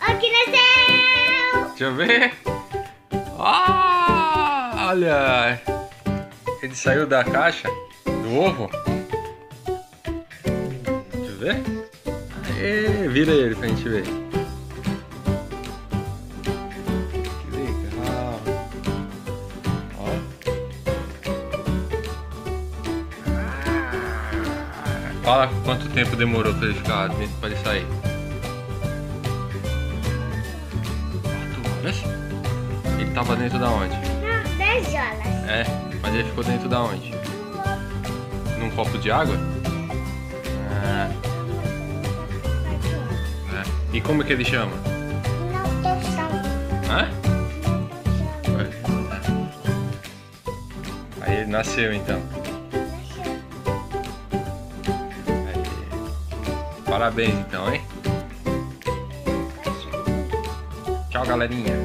Aqui nasceu! Deixa eu ver. Ah, olha. Ele saiu da caixa do ovo. Deixa eu ver. Aê, vira ele pra gente ver. Que legal. Ó. Fala quanto tempo demorou pra ele ficar dentro, pra ele sair. 4 horas? Ele tava dentro da onde? Não, 10 horas. É, mas ele ficou dentro da onde? Num copo de água? Ah, é. E como que ele chama? Não tô salvo. Hã? Aí ele nasceu então. Aí. Parabéns então, hein? Tchau, galerinha.